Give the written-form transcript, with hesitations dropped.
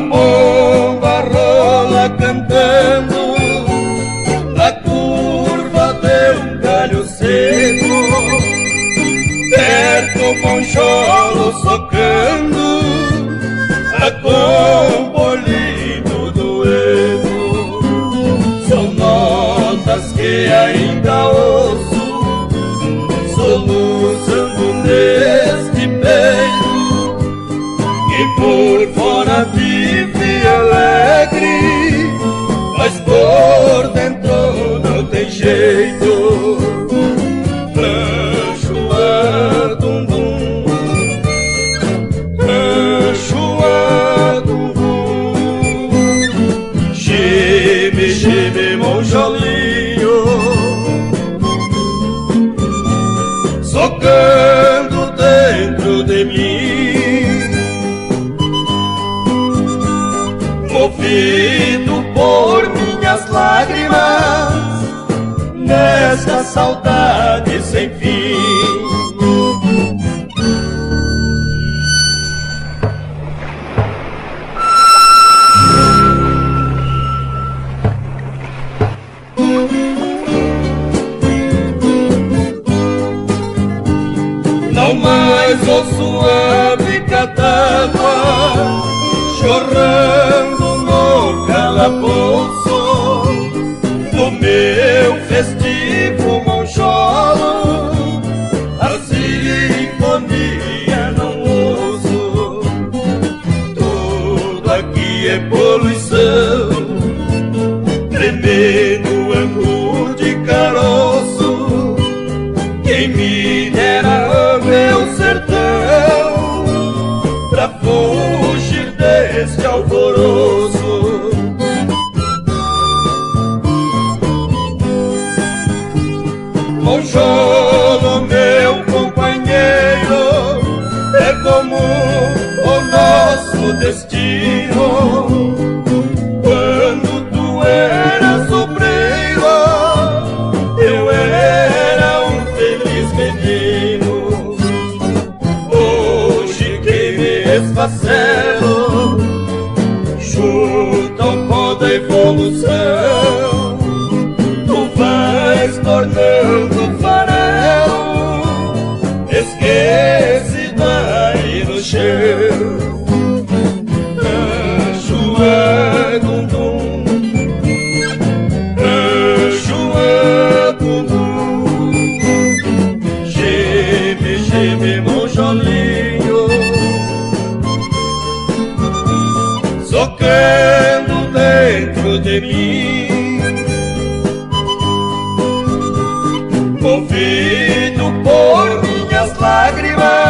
pomba rola cantando na curva de um galho seco, perto o poncholo socando a compolido do eco. São notas que ainda ouço soluçando neste peito, que por fora vive alegre, mas por dentro não tem jeito. Rancho a dum-dum, rancho a dum-dum, chime, chime, monjolinho, socando dentro de mim, movido por minhas lágrimas, nesta saudade sem fim. Não mais ouço a bica d'água chorando no calabouço do meu festivo monjolo. A sinfonia não ouço, tudo aqui é poluição, tremendo angu de caroço. Quem me dera meu sertão pra fugir deste alvoroço. Monjolo, meu companheiro, é como o nosso destino. Quando tu eras obreiro, eu era um feliz menino. Hoje que me esfacelo junto ao pó da evolução, tu vais tornando farelo, esquecido aí no chão. Rancho a dum-dum, rancho a dum-dum, geme, geme, monjolinho, socando dentro de mim, movido por minhas lágrimas,